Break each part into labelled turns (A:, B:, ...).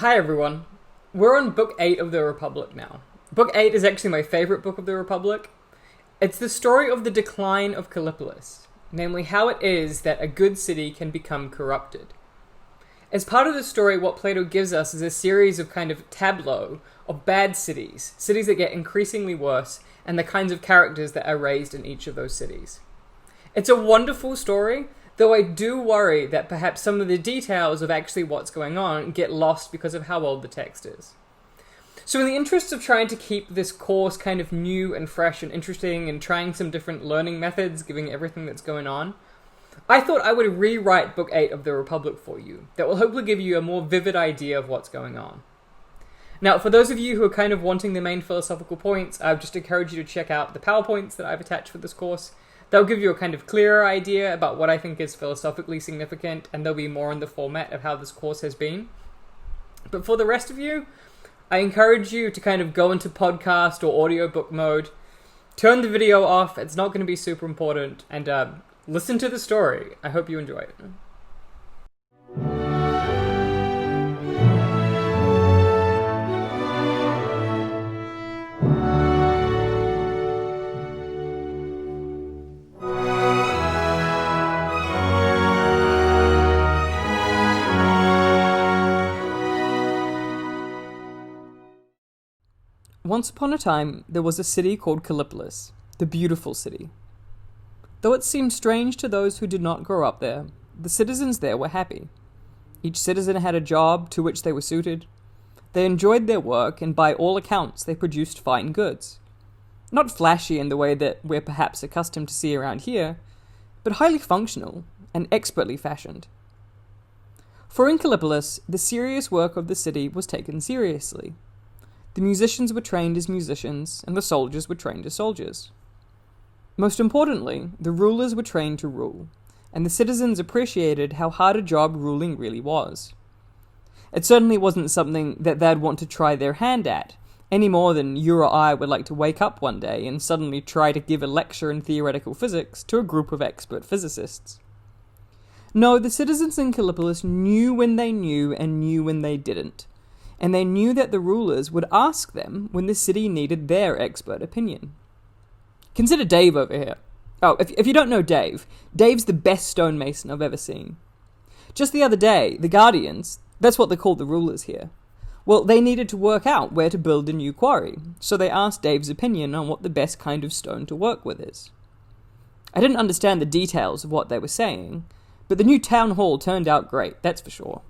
A: Hi everyone. We're on book 8 of the Republic now. Book 8 is actually my favourite book of the Republic. It's the story of the Decline of Kallipolis, namely how it is that a good city can become corrupted. As part of the story, what Plato gives us is a series of kind of tableau of bad cities, cities that get increasingly worse, and the kinds of characters that are raised in each of those cities. It's a wonderful story, though I do worry that perhaps some of the details of actually what's going on get lost because of how old the text is. So in the interest of trying to keep this course kind of new and fresh and interesting and trying some different learning methods, given everything that's going on, I thought I would rewrite Book 8 of the Republic for you that will hopefully give you a more vivid idea of what's going on. Now, for those of you who are kind of wanting the main philosophical points, I would just encourage you to check out the PowerPoints that I've attached for this course. They'll give you a kind of clearer idea about what I think is philosophically significant, and they'll be more in the format of how this course has been. But for the rest of you, I encourage you to kind of go into podcast or audiobook mode, turn the video off, it's not going to be super important, and listen to the story. I hope you enjoy it. Once upon a time, there was a city called Kallipolis, the beautiful city. Though it seemed strange to those who did not grow up there, the citizens there were happy. Each citizen had a job to which they were suited. They enjoyed their work, and by all accounts they produced fine goods. Not flashy in the way that we're perhaps accustomed to see around here, but highly functional and expertly fashioned. For in Kallipolis, the serious work of the city was taken seriously. The musicians were trained as musicians, and the soldiers were trained as soldiers. Most importantly, the rulers were trained to rule, and the citizens appreciated how hard a job ruling really was. It certainly wasn't something that they'd want to try their hand at, any more than you or I would like to wake up one day and suddenly try to give a lecture in theoretical physics to a group of expert physicists. No, the citizens in Kallipolis knew when they knew and knew when they didn't. And they knew that the rulers would ask them when the city needed their expert opinion. Consider Dave over here. Oh, if you don't know Dave, Dave's the best stonemason I've ever seen. Just the other day, the Guardians, that's what they call the rulers here, well, they needed to work out where to build a new quarry, so they asked Dave's opinion on what the best kind of stone to work with is. I didn't understand the details of what they were saying, but the new town hall turned out great, that's for sure.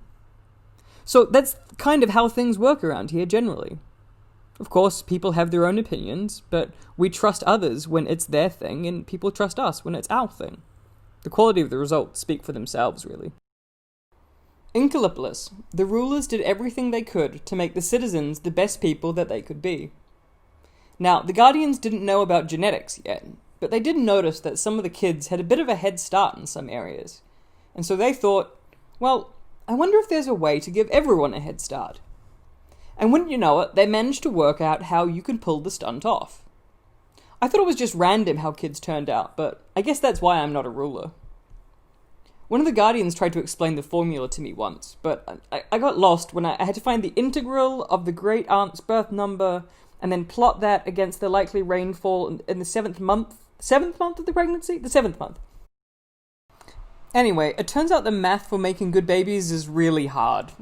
A: So that's kind of how things work around here generally. Of course, people have their own opinions, but we trust others when it's their thing, and people trust us when it's our thing. The quality of the results speak for themselves, really. In Kallipolis, the rulers did everything they could to make the citizens the best people that they could be. Now, the Guardians didn't know about genetics yet, but they did notice that some of the kids had a bit of a head start in some areas. And so they thought, well, I wonder if there's a way to give everyone a head start. And wouldn't you know it, they managed to work out how you can pull the stunt off. I thought it was just random how kids turned out, but I guess that's why I'm not a ruler. One of the Guardians tried to explain the formula to me once, but I got lost when I had to find the integral of the great aunt's birth number and then plot that against the likely rainfall in the 7th month. 7th month of the pregnancy? The 7th month. Anyway, it turns out the math for making good babies is really hard.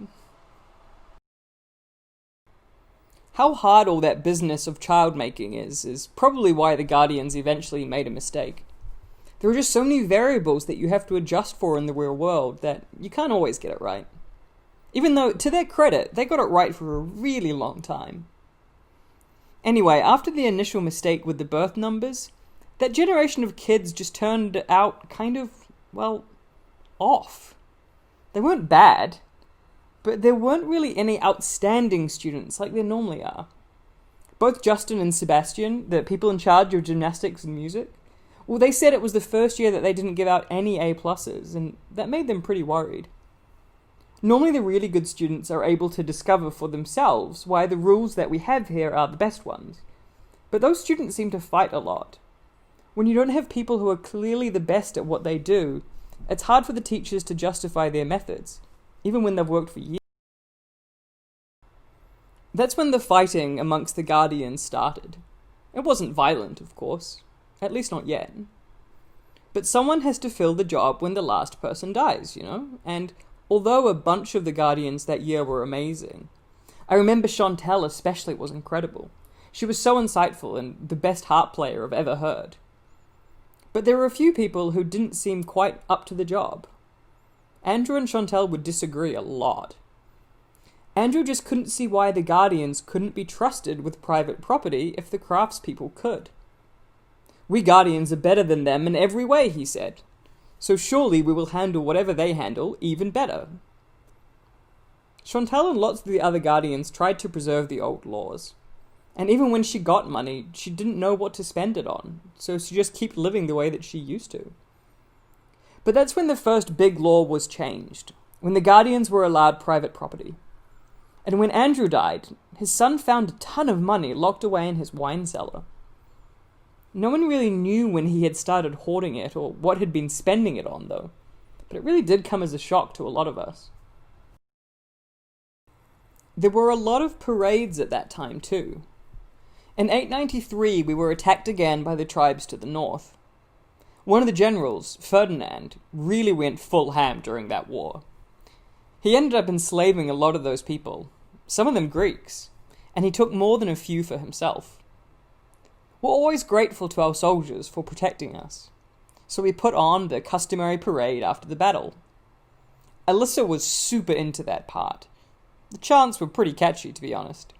A: How hard all that business of child making is probably why the Guardians eventually made a mistake. There are just so many variables that you have to adjust for in the real world that you can't always get it right. Even though, to their credit, they got it right for a really long time. Anyway, after the initial mistake with the birth numbers, that generation of kids just turned out kind of, well, off. They weren't bad, but there weren't really any outstanding students like there normally are. Both Justin and Sebastian, the people in charge of gymnastics and music, well, they said it was the first year that they didn't give out any A+, and that made them pretty worried. Normally the really good students are able to discover for themselves why the rules that we have here are the best ones, but those students seem to fight a lot. When you don't have people who are clearly the best at what they do, it's hard for the teachers to justify their methods, even when they've worked for years. That's when the fighting amongst the Guardians started. It wasn't violent, of course. At least not yet. But someone has to fill the job when the last person dies, you know? And although a bunch of the Guardians that year were amazing, I remember Chantal especially was incredible. She was so insightful and the best harp player I've ever heard. But there were a few people who didn't seem quite up to the job. Andrew and Chantal would disagree a lot. Andrew just couldn't see why the Guardians couldn't be trusted with private property if the craftspeople could. We Guardians are better than them in every way, he said. So surely we will handle whatever they handle even better. Chantal and lots of the other Guardians tried to preserve the old laws. And even when she got money, she didn't know what to spend it on, so she just kept living the way that she used to. But that's when the first big law was changed, when the Guardians were allowed private property. And when Andrew died, his son found a ton of money locked away in his wine cellar. No one really knew when he had started hoarding it or what he'd been spending it on, though. But it really did come as a shock to a lot of us. There were a lot of parades at that time, too. In 893, we were attacked again by the tribes to the north. One of the generals, Ferdinand, really went full ham during that war. He ended up enslaving a lot of those people, some of them Greeks, and he took more than a few for himself. We're always grateful to our soldiers for protecting us, so we put on the customary parade after the battle. Alyssa was super into that part. The chants were pretty catchy, to be honest.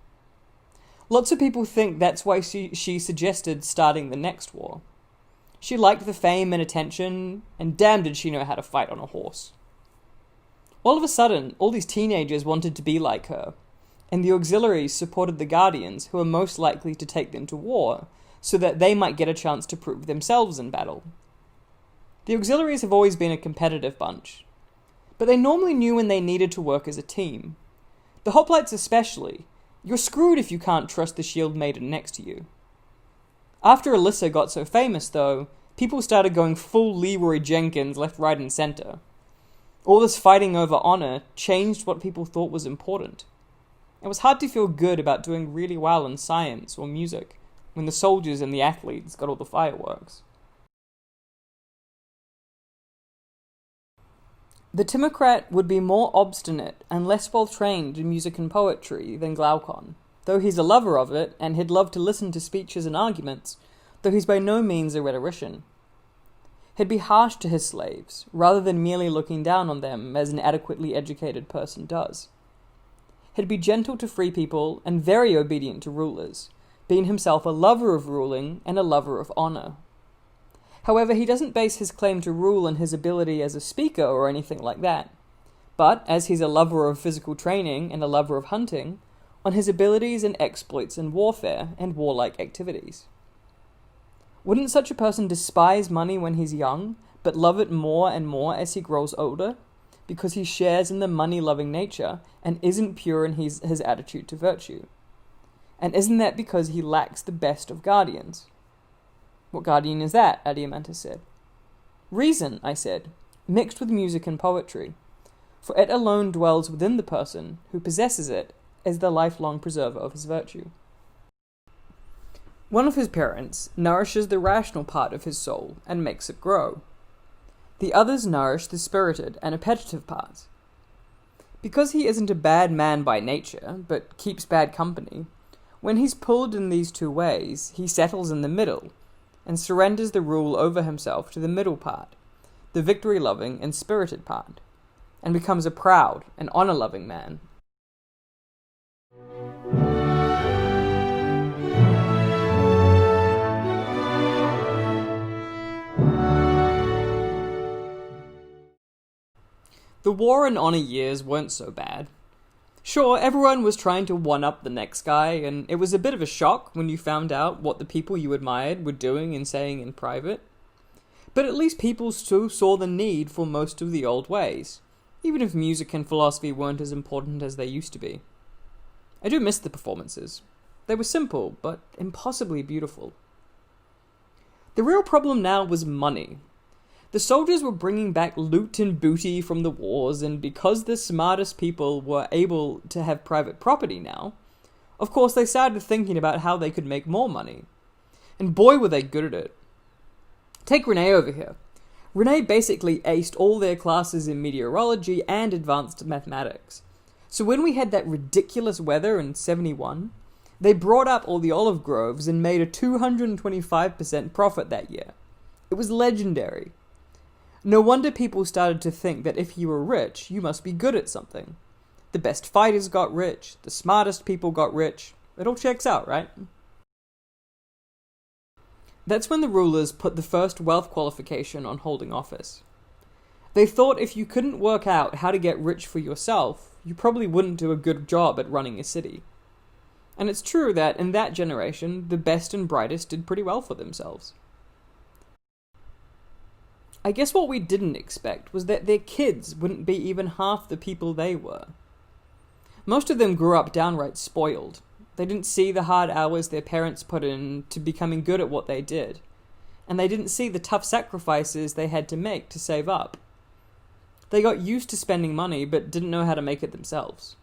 A: Lots of people think that's why she suggested starting the next war. She liked the fame and attention, and damn did she know how to fight on a horse. All of a sudden, all these teenagers wanted to be like her, and the auxiliaries supported the Guardians who were most likely to take them to war, so that they might get a chance to prove themselves in battle. The auxiliaries have always been a competitive bunch, but they normally knew when they needed to work as a team. The hoplites especially. You're screwed if you can't trust the shield maiden next to you. After Alyssa got so famous, though, people started going full Leroy Jenkins left, right, and center. All this fighting over honor changed what people thought was important. It was hard to feel good about doing really well in science or music when the soldiers and the athletes got all the fireworks. The Timocrat would be more obstinate and less well trained in music and poetry than Glaucon, though he's a lover of it and he'd love to listen to speeches and arguments, though he's by no means a rhetorician. He'd be harsh to his slaves, rather than merely looking down on them as an adequately educated person does. He'd be gentle to free people and very obedient to rulers, being himself a lover of ruling and a lover of honor. However, he doesn't base his claim to rule on his ability as a speaker or anything like that, but, as he's a lover of physical training and a lover of hunting, on his abilities and exploits in warfare and warlike activities. Wouldn't such a person despise money when he's young, but love it more and more as he grows older, because he shares in the money-loving nature and isn't pure in his attitude to virtue? And isn't that because he lacks the best of guardians? What guardian is that? Adeimantus said. Reason, I said, mixed with music and poetry, for it alone dwells within the person who possesses it as the lifelong preserver of his virtue. One of his parents nourishes the rational part of his soul and makes it grow. The others nourish the spirited and appetitive parts. Because he isn't a bad man by nature, but keeps bad company, when he's pulled in these two ways, he settles in the middle, and surrenders the rule over himself to the middle part, the victory-loving and spirited part, and becomes a proud and honor-loving man. The war and honor years weren't so bad. Sure, everyone was trying to one-up the next guy, and it was a bit of a shock when you found out what the people you admired were doing and saying in private. But at least people still saw the need for most of the old ways, even if music and philosophy weren't as important as they used to be. I do miss the performances. They were simple, but impossibly beautiful. The real problem now was money. The soldiers were bringing back loot and booty from the wars, and because the smartest people were able to have private property now, Of course, they started thinking about how they could make more money. And boy, were they good at it. Take Renee over here. Renee basically aced all their classes in meteorology and advanced mathematics. So when we had that ridiculous weather in 71, they brought up all the olive groves and made a 225% profit that year. It was legendary. No wonder people started to think that if you were rich, you must be good at something. The best fighters got rich, the smartest people got rich. It all checks out, right? That's when the rulers put the first wealth qualification on holding office. They thought if you couldn't work out how to get rich for yourself, you probably wouldn't do a good job at running a city. And it's true that in that generation, the best and brightest did pretty well for themselves. I guess what we didn't expect was that their kids wouldn't be even half the people they were. Most of them grew up downright spoiled. They didn't see the hard hours their parents put in to becoming good at what they did. And they didn't see the tough sacrifices they had to make to save up. They got used to spending money but didn't know how to make it themselves.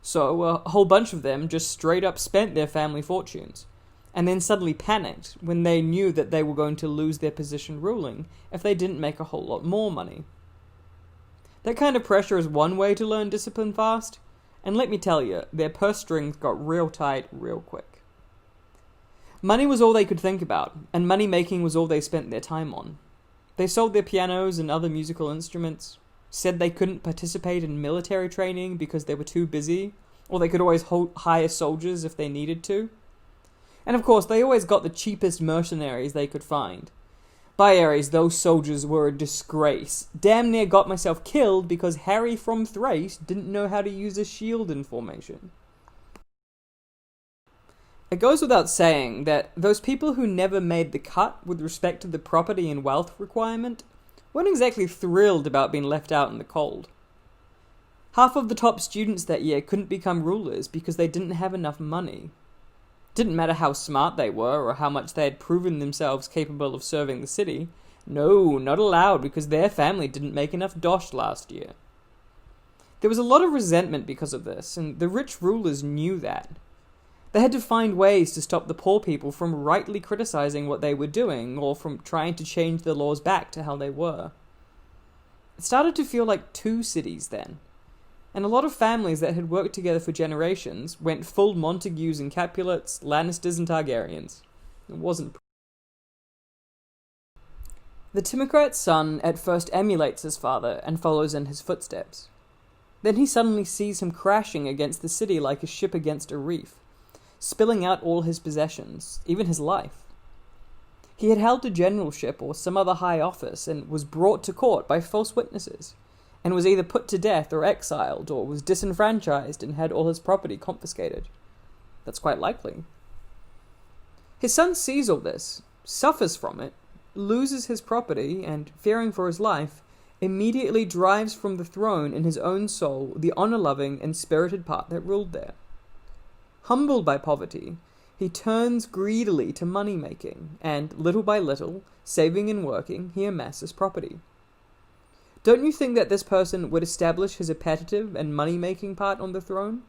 A: So a whole bunch of them just straight up spent their family fortunes, and then suddenly panicked when they knew that they were going to lose their position ruling if they didn't make a whole lot more money. That kind of pressure is one way to learn discipline fast, and let me tell you, their purse strings got real tight real quick. Money was all they could think about, and money making was all they spent their time on. They sold their pianos and other musical instruments, said they couldn't participate in military training because they were too busy, or they could always hire soldiers if they needed to. And of course, they always got the cheapest mercenaries they could find. By Ares, those soldiers were a disgrace. Damn near got myself killed because Harry from Thrace didn't know how to use a shield in formation. It goes without saying that those people who never made the cut with respect to the property and wealth requirement weren't exactly thrilled about being left out in the cold. Half of the top students that year couldn't become rulers because they didn't have enough money. Didn't matter how smart they were or how much they had proven themselves capable of serving the city. No, not allowed because their family didn't make enough dosh last year. There was a lot of resentment because of this, and the rich rulers knew that. They had to find ways to stop the poor people from rightly criticizing what they were doing or from trying to change the laws back to how they were. It started to feel like two cities then. And a lot of families that had worked together for generations went full Montagues and Capulets, Lannisters and Targaryens. It wasn't. The Timocrat's son at first emulates his father and follows in his footsteps. Then he suddenly sees him crashing against the city like a ship against a reef, spilling out all his possessions, even his life. He had held a generalship or some other high office and was brought to court by false witnesses, and was either put to death or exiled, or was disenfranchised and had all his property confiscated. That's quite likely. His son sees all this, suffers from it, loses his property, and, fearing for his life, immediately drives from the throne in his own soul the honor-loving and spirited part that ruled there. Humbled by poverty, he turns greedily to money-making, and, little by little, saving and working, he amasses property. Don't you think that this person would establish his appetitive and money-making part on the throne?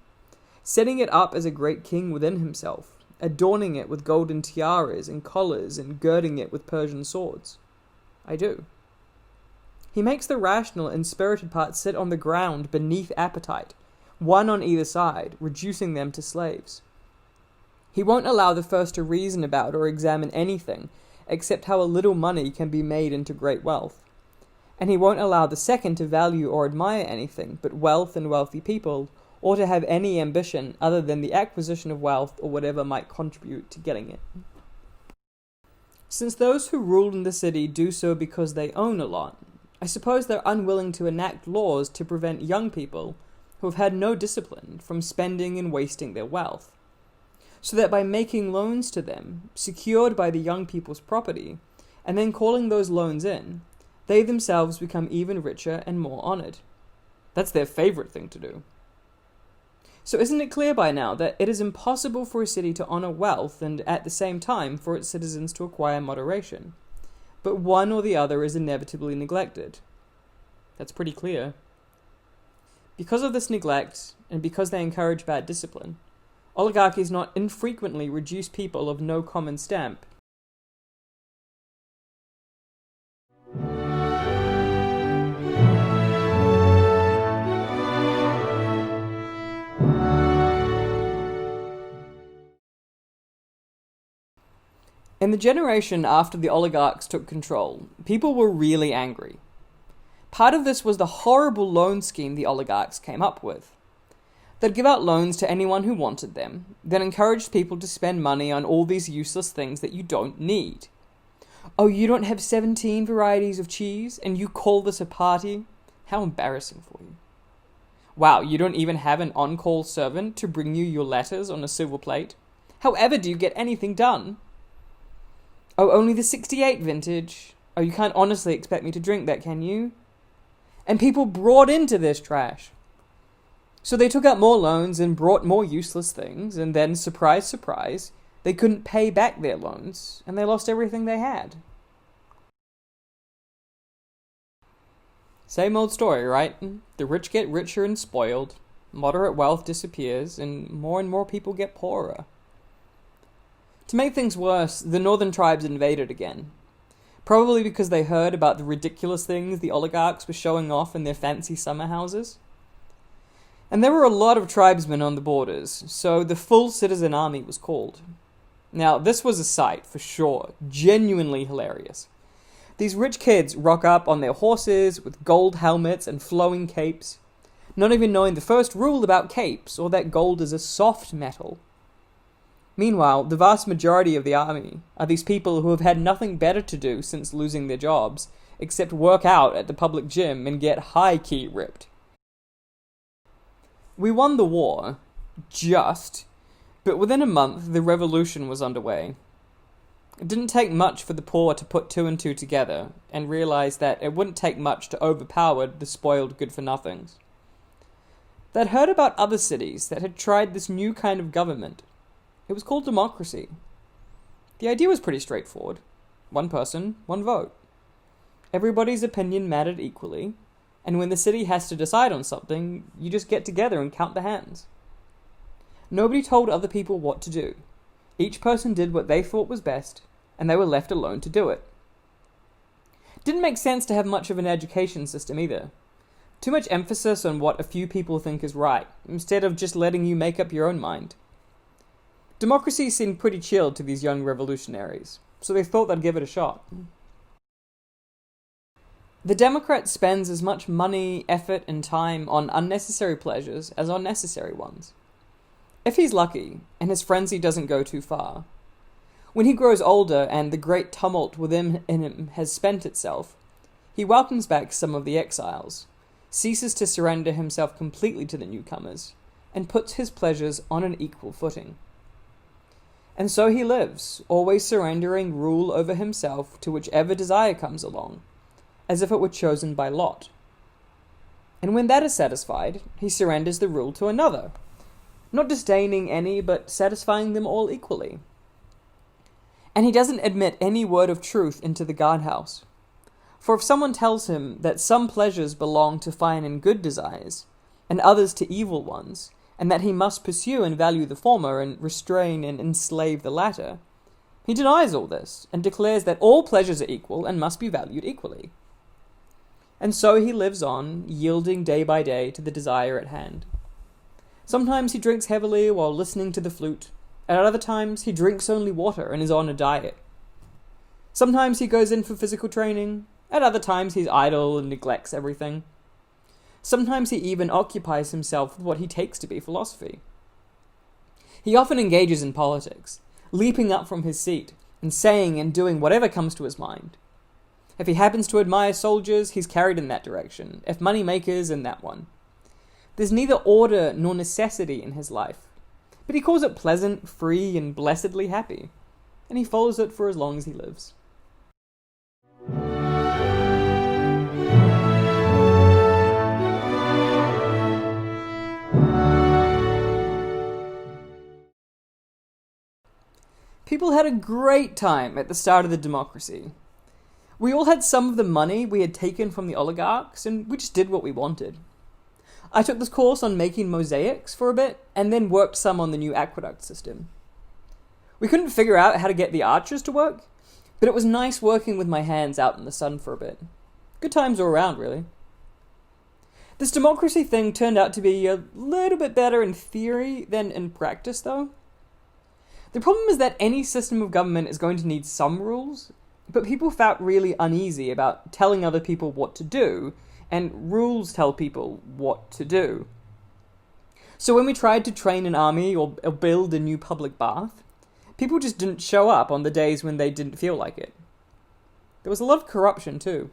A: Setting it up as a great king within himself, adorning it with golden tiaras and collars and girding it with Persian swords? I do. He makes the rational and spirited part sit on the ground beneath appetite, one on either side, reducing them to slaves. He won't allow the first to reason about or examine anything except how a little money can be made into great wealth. And he won't allow the second to value or admire anything but wealth and wealthy people, or to have any ambition other than the acquisition of wealth or whatever might contribute to getting it. Since those who rule in the city do so because they own a lot, I suppose they're unwilling to enact laws to prevent young people who have had no discipline from spending and wasting their wealth, so that by making loans to them, secured by the young people's property, and then calling those loans in, they themselves become even richer and more honored. That's their favorite thing to do. So isn't it clear by now that it is impossible for a city to honor wealth and at the same time for its citizens to acquire moderation? But one or the other is inevitably neglected. That's pretty clear. Because of this neglect, and because they encourage bad discipline, Oligarchies not infrequently reduce people of no common stamp. In the generation after the oligarchs took control, people were really angry. Part of this was the horrible loan scheme the oligarchs came up with. They'd give out loans to anyone who wanted them, then encouraged people to spend money on all these useless things that you don't need. Oh, you don't have 17 varieties of cheese, and you call this a party? How embarrassing for you. Wow, you don't even have an on-call servant to bring you your letters on a silver plate? However do you get anything done? Oh, only the 68 vintage. Oh, you can't honestly expect me to drink that, can you? And people brought into this trash. So they took out more loans and brought more useless things, and then, surprise, surprise, they couldn't pay back their loans, and they lost everything they had. Same old story, right? The rich get richer and spoiled, moderate wealth disappears, and more people get poorer. To make things worse, the northern tribes invaded again. Probably because they heard about the ridiculous things the oligarchs were showing off in their fancy summer houses. And there were a lot of tribesmen on the borders, so the full citizen army was called. Now, this was a sight, for sure, genuinely hilarious. These rich kids rock up on their horses with gold helmets and flowing capes, not even knowing the first rule about capes, or that gold is a soft metal. Meanwhile, the vast majority of the army are these people who have had nothing better to do since losing their jobs, except work out at the public gym and get high-key ripped. We won the war, but within a month the revolution was underway. It didn't take much for the poor to put two and two together and realize that it wouldn't take much to overpower the spoiled good-for-nothings. They'd heard about other cities that had tried this new kind of government. It was called democracy. The idea was pretty straightforward. One person, one vote. Everybody's opinion mattered equally, and when the city has to decide on something, you just get together and count the hands. Nobody told other people what to do. Each person did what they thought was best, and they were left alone to do it. Didn't make sense to have much of an education system either. Too much emphasis on what a few people think is right, instead of just letting you make up your own mind. Democracy seemed pretty chill to these young revolutionaries, so they thought they'd give it a shot. The Democrat spends as much money, effort, and time on unnecessary pleasures as on necessary ones. If he's lucky, and his frenzy doesn't go too far. When he grows older and the great tumult within him has spent itself, he welcomes back some of the exiles, ceases to surrender himself completely to the newcomers, and puts his pleasures on an equal footing. And so he lives, always surrendering rule over himself to whichever desire comes along, as if it were chosen by lot. And when that is satisfied, he surrenders the rule to another, not disdaining any, but satisfying them all equally. And he doesn't admit any word of truth into the guardhouse. For if someone tells him that some pleasures belong to fine and good desires, and others to evil ones, and that he must pursue and value the former, and restrain and enslave the latter, he denies all this, and declares that all pleasures are equal and must be valued equally. And so he lives on, yielding day by day to the desire at hand. Sometimes he drinks heavily while listening to the flute, and at other times he drinks only water and is on a diet. Sometimes he goes in for physical training, at other times he's idle and neglects everything. Sometimes he even occupies himself with what he takes to be philosophy. He often engages in politics, leaping up from his seat and saying and doing whatever comes to his mind. If he happens to admire soldiers, he's carried in that direction, if money makers, in that one. There's neither order nor necessity in his life, but he calls it pleasant, free, and blessedly happy, and he follows it for as long as he lives. People had a great time at the start of the democracy. We all had some of the money we had taken from the oligarchs, and we just did what we wanted. I took this course on making mosaics for a bit, and then worked some on the new aqueduct system. We couldn't figure out how to get the arches to work, but it was nice working with my hands out in the sun for a bit. Good times all around, really. This democracy thing turned out to be a little bit better in theory than in practice, though. The problem is that any system of government is going to need some rules, but people felt really uneasy about telling other people what to do, and rules tell people what to do. So when we tried to train an army or build a new public bath, people just didn't show up on the days when they didn't feel like it. There was a lot of corruption too.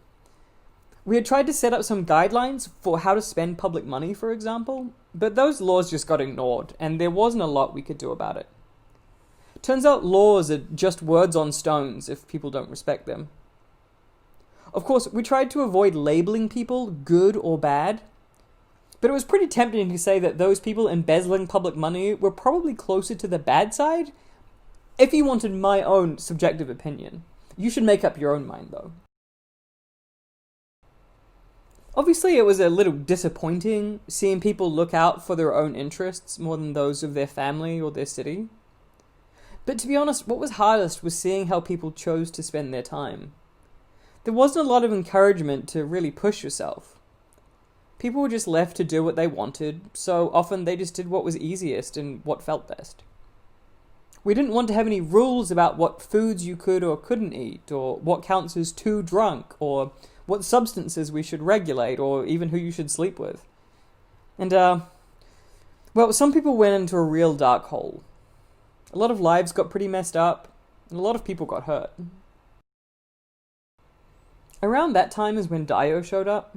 A: We had tried to set up some guidelines for how to spend public money, for example, but those laws just got ignored, and there wasn't a lot we could do about it. Turns out laws are just words on stones if people don't respect them. Of course, we tried to avoid labeling people good or bad, but it was pretty tempting to say that those people embezzling public money were probably closer to the bad side. If you wanted my own subjective opinion, you should make up your own mind, though. Obviously, it was a little disappointing seeing people look out for their own interests more than those of their family or their city. But to be honest, what was hardest was seeing how people chose to spend their time. There wasn't a lot of encouragement to really push yourself. People were just left to do what they wanted, so often they just did what was easiest and what felt best. We didn't want to have any rules about what foods you could or couldn't eat, or what counts as too drunk, or what substances we should regulate, or even who you should sleep with. And, well, some people went into a real dark hole. A lot of lives got pretty messed up, and a lot of people got hurt. Around that time is when Dio showed up.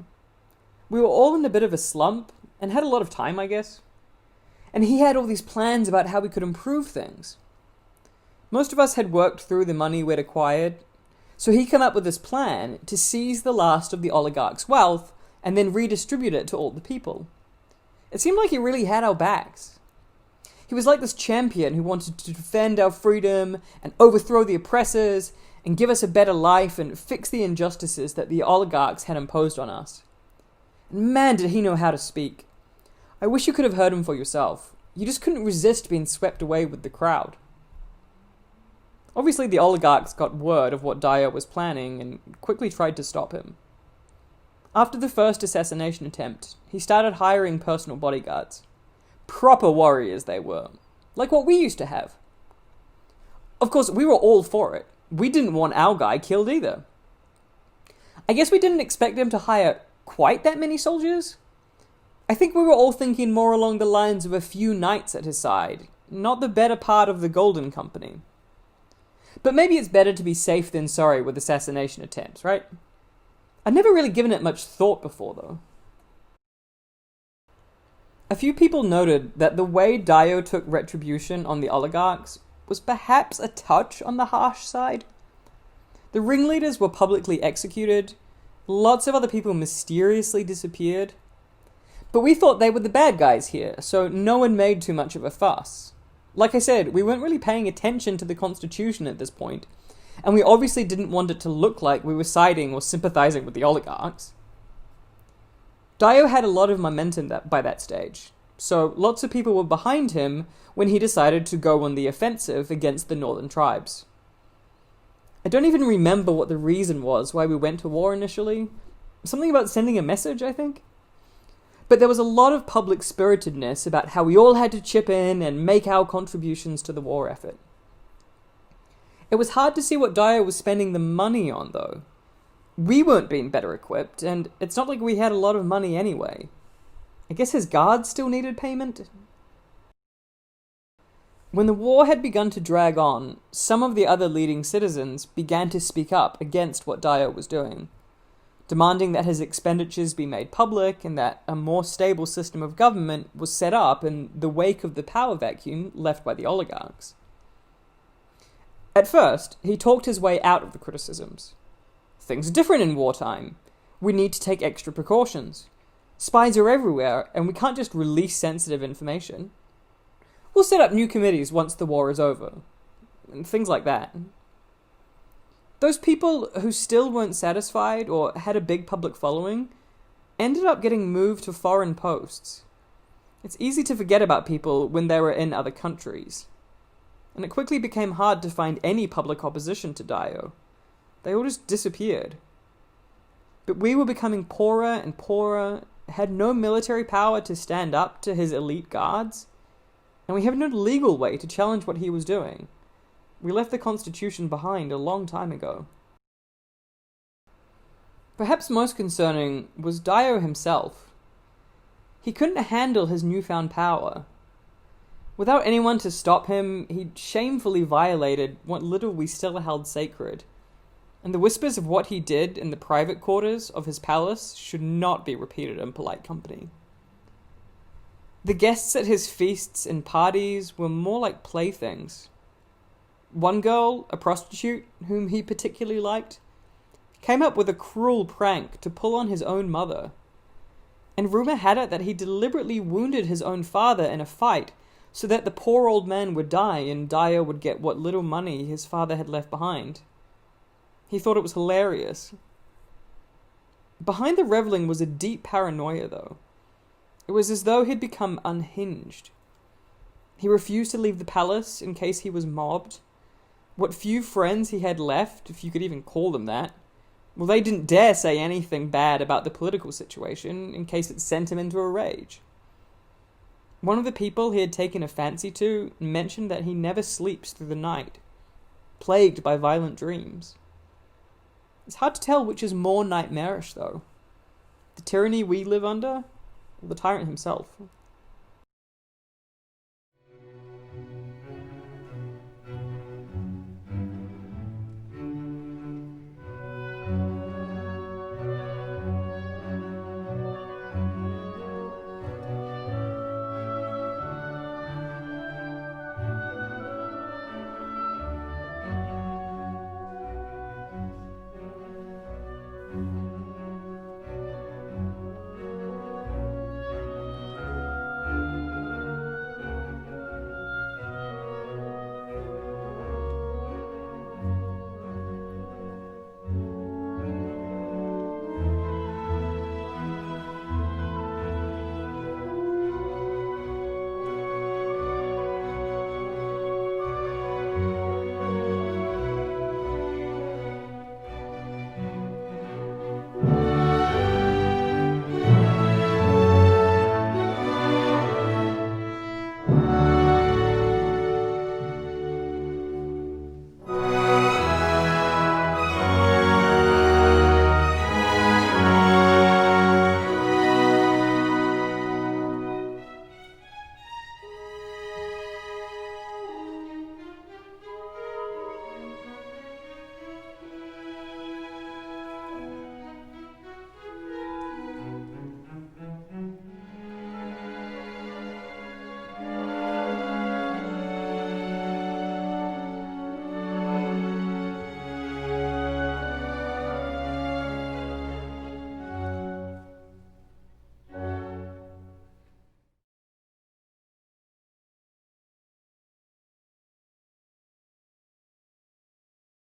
A: We were all in a bit of a slump, and had a lot of time, I guess. And he had all these plans about how we could improve things. Most of us had worked through the money we'd acquired, so he came up with this plan to seize the last of the oligarch's wealth and then redistribute it to all the people. It seemed like he really had our backs. He was like this champion who wanted to defend our freedom and overthrow the oppressors and give us a better life and fix the injustices that the oligarchs had imposed on us. And man, did he know how to speak. I wish you could have heard him for yourself. You just couldn't resist being swept away with the crowd. Obviously, the oligarchs got word of what Dio was planning and quickly tried to stop him. After the first assassination attempt, he started hiring personal bodyguards. Proper warriors they were, like what we used to have. Of course, we were all for it. We didn't want our guy killed either. I guess we didn't expect him to hire quite that many soldiers. I think we were all thinking more along the lines of a few knights at his side, not the better part of the Golden Company. But maybe it's better to be safe than sorry with assassination attempts, right? I'd never really given it much thought before, though. A few people noted that the way Dio took retribution on the oligarchs was perhaps a touch on the harsh side. The ringleaders were publicly executed, lots of other people mysteriously disappeared, but we thought they were the bad guys here, so no one made too much of a fuss. Like I said, we weren't really paying attention to the Constitution at this point, and we obviously didn't want it to look like we were siding or sympathizing with the oligarchs. Dio had a lot of momentum by that stage, so lots of people were behind him when he decided to go on the offensive against the northern tribes. I don't even remember what the reason was why we went to war initially. Something about sending a message, I think? But there was a lot of public spiritedness about how we all had to chip in and make our contributions to the war effort. It was hard to see what Dio was spending the money on, though. We weren't being better equipped, and it's not like we had a lot of money anyway. I guess his guards still needed payment? When the war had begun to drag on, some of the other leading citizens began to speak up against what Dio was doing, demanding that his expenditures be made public and that a more stable system of government was set up in the wake of the power vacuum left by the oligarchs. At first, he talked his way out of the criticisms. Things are different in wartime. We need to take extra precautions. Spies are everywhere, and we can't just release sensitive information. We'll set up new committees once the war is over. And things like that. Those people who still weren't satisfied or had a big public following ended up getting moved to foreign posts. It's easy to forget about people when they were in other countries, and it quickly became hard to find any public opposition to Dio. They all just disappeared. But we were becoming poorer and poorer, had no military power to stand up to his elite guards, and we have no legal way to challenge what he was doing. We left the Constitution behind a long time ago. Perhaps most concerning was Dio himself. He couldn't handle his newfound power. Without anyone to stop him, he shamefully violated what little we still held sacred, and the whispers of what he did in the private quarters of his palace should not be repeated in polite company. The guests at his feasts and parties were more like playthings. One girl, a prostitute whom he particularly liked, came up with a cruel prank to pull on his own mother, and rumor had it that he deliberately wounded his own father in a fight so that the poor old man would die and Dio would get what little money his father had left behind. He thought it was hilarious. Behind the reveling was a deep paranoia, though. It was as though he'd become unhinged. He refused to leave the palace in case he was mobbed. What few friends he had left, if you could even call them that, well, they didn't dare say anything bad about the political situation in case it sent him into a rage. One of the people he had taken a fancy to mentioned that he never sleeps through the night, plagued by violent dreams. It's hard to tell which is more nightmarish, though. The tyranny we live under, or the tyrant himself.